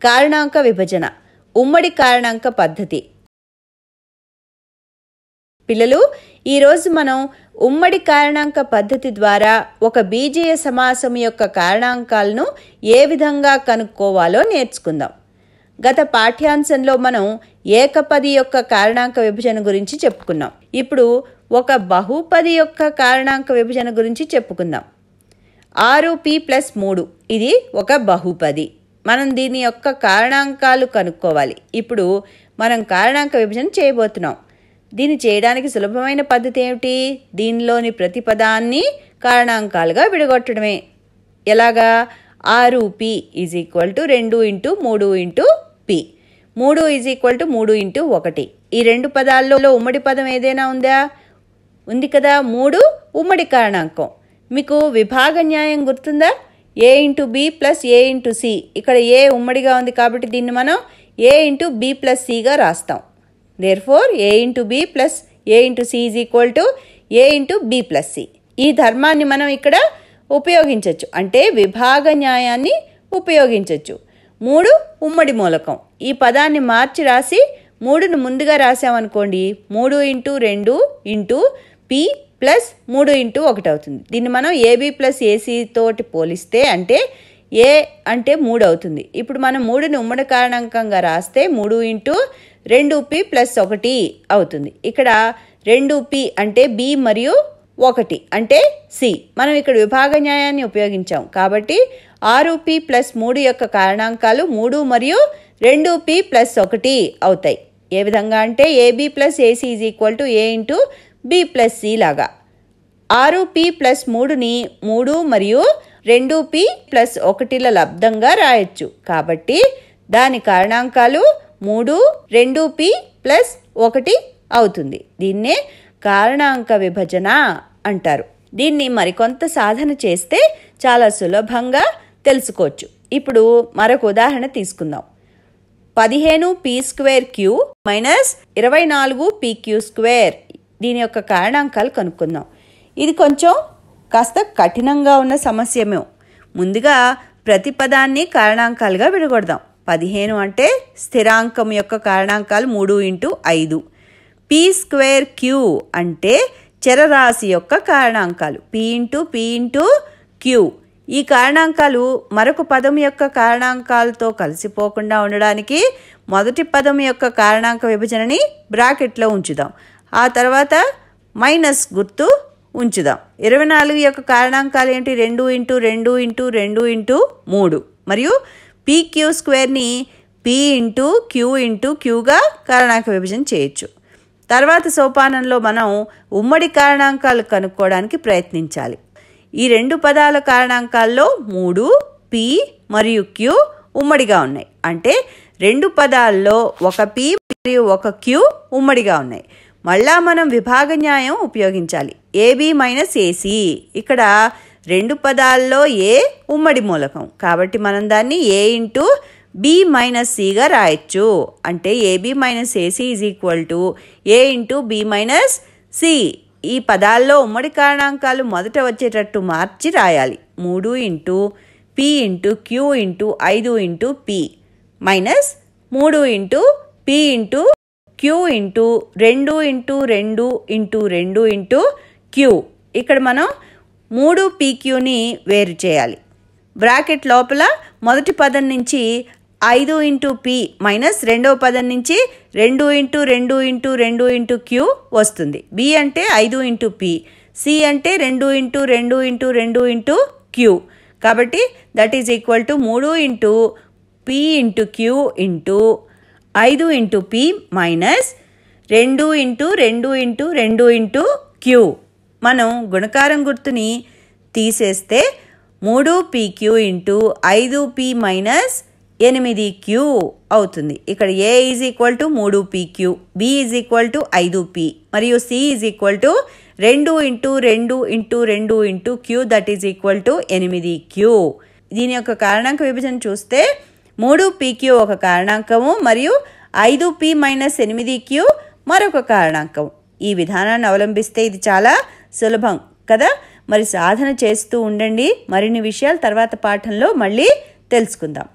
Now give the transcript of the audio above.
కారణాంక విభజన, ఉమ్మడి కారణాంక పద్ధతి. పిల్లలు, ఈరోజు మనం ఉమ్మడి కారణాంక పద్ధతి ద్వారా ఒక బీజీయ సమాసం యొక్క కారణాంకాలను ఏ విధంగా కనుక్కోవాలో నేర్చుకుందాం. గత పాఠ్యాంశంలో మనం ఏకపది యొక్క కారణాంక విభజన గురించి చెప్పుకున్నాం. ఇప్పుడు ఒక బహుపది యొక్క కారణాంక విభజన గురించి చెప్పుకుందాం. 6p+3 ఇది ఒక బహుపది. మనం దీని యొక్క కారణాంకాలు కనుక్కోవాలి. ఇప్పుడు మనం కారణాంక విభజన చేయబోతున్నాం. దీన్ని చేయడానికి సులభమైన పద్ధతి ఏమిటి? దీనిలోని ప్రతి పదాన్ని కారణాంకాలుగా విడగొట్టడమే. ఎలాగా? 6p = 2 × 3 × p, 3 = 3 × 1. ఈ రెండు పదాల్లో ఉమ్మడి పదం ఏదైనా ఉందా? ఉంది కదా. 3 ఉమ్మడి కారణాంకం. మీకు విభాగ న్యాయం గుర్తుందా? a × b + a × c. ఇక్కడ a ఉమ్మడిగా ఉంది కాబట్టి దీన్ని మనం a × b + c గా రాస్తాం. Therefore, a × b + a × c = a × b + c. ఈ ధర్మాన్ని మనం ఇక్కడ ఉపయోగించవచ్చు, అంటే విభాగ న్యాయాన్ని ఉపయోగించవచ్చు. 3 ఉమ్మడి మూలకం. ఈ పదాన్ని మార్చి రాసి 3ను ముందుగా రాసామనుకోండి, 3 × 2 × p + 3 × 1 అవుతుంది. దీన్ని మనం ab + ac తోటి పోలిస్తే అంటే a అంటే 3 అవుతుంది. ఇప్పుడు మనం 3ని ఉమ్మడి కారణాంకంగా రాస్తే 3 × 2p + 1 అవుతుంది. ఇక్కడ 2p అంటే b మరియు 1 అంటే c. మనం ఇక్కడ విభాగ న్యాయాన్ని ఉపయోగించాం కాబట్టి 6p + 3 యొక్క కారణాంకాలు 3 మరియు 2p + 1 అవుతాయి. ఏ విధంగా అంటే ab + ac = a × b + c లాగా. 6p + 3ని 3 మరియు 2p + 1ల లబ్దంగా రాయొచ్చు. కాబట్టి దాని కారణాంకాలు 3, 2p + 1 అవుతుంది. దీన్నే కారణాంక విభజన అంటారు. దీన్ని మరికొంత సాధన చేస్తే చాలా సులభంగా తెలుసుకోవచ్చు. ఇప్పుడు మరొక ఉదాహరణ తీసుకుందాం. 15p²q - 24pq². దీని యొక్క కారణాంకాలు కనుక్కుందాం. ఇది కొంచెం కాస్త కఠినంగా ఉన్న సమస్యమే. ముందుగా ప్రతి పదాన్ని కారణాంకాలుగా విడగొడదాం. 15 అంటే స్థిరాంకం యొక్క కారణాంకాలు 3 × 5. p²q అంటే చరరాశి యొక్క కారణాంకాలు p × q. ఈ కారణాంకాలు మరొక పదం యొక్క కారణాంకాలతో కలిసిపోకుండా ఉండడానికి మొదటి పదం యొక్క కారణాంక విభజనని బ్రాకెట్లో ఉంచుదాం. ఆ తర్వాత మైనస్ గుర్తు ఉంచుదాం. 24 యొక్క కారణాంకాలు ఏంటి? 2 × 2 × 2 × 3 మరియు pq²ని p × q × qగా కారణాంక విభజన చేయొచ్చు. తర్వాత సోపానంలో మనం ఉమ్మడి కారణాంకాలు కనుక్కోవడానికి ప్రయత్నించాలి. ఈ రెండు పదాల కారణాంకాల్లో 3, p మరియు q ఉమ్మడిగా ఉన్నాయి. అంటే రెండు పదాల్లో ఒక p మరియు ఒక q ఉమ్మడిగా ఉన్నాయి. మళ్ళా మనం విభాగ న్యాయం ఉపయోగించాలి. ab - ac. ఇక్కడ రెండు పదాల్లో a ఉమ్మడి మూలకం కాబట్టి మనం దాన్ని a × b - c గా రాయొచ్చు. అంటే ab - ac = a × b - c. ఈ పదాల్లో ఉమ్మడి కారణాంకాలు మొదట వచ్చేటట్టు మార్చి రాయాలి. 3 × p × q × 5 × p minus 3 × p × q × 2 × 2 × 2 × q. ఇక్కడ మనం 3pqని వేరు చేయాలి. బ్రాకెట్ లోపల మొదటి పదం నుంచి 5 × p మైనస్ రెండవ పదం నుంచి 2 × 2 × 2 × q వస్తుంది. b అంటే 5 × p, c అంటే 2 × 2 × 2 × q. కాబట్టి that is equal to 3 × p × q × 5 × p minus 2 × 2 × 2 × q. మనం గుణకారం గుర్తుని తీసేస్తే 3pq × 5p మైనస్ 8q అవుతుంది. ఇక్కడ a = 3pq, b = 5p మరియు c = 2 × 2 × 2 × q that is equal to 8q. దీని యొక్క కారణాంక విభజన చూస్తే 3pq ఒక కారణాంకము మరియు 5p మైనస్ 8q మరొక కారణాంకం. ఈ విధానాన్ని అవలంబిస్తే ఇది చాలా సులభం కదా. మరి సాధన చేస్తూ ఉండండి. మరిన్ని విషయాలు తర్వాత పాఠంలో మళ్ళీ తెలుసుకుందాం.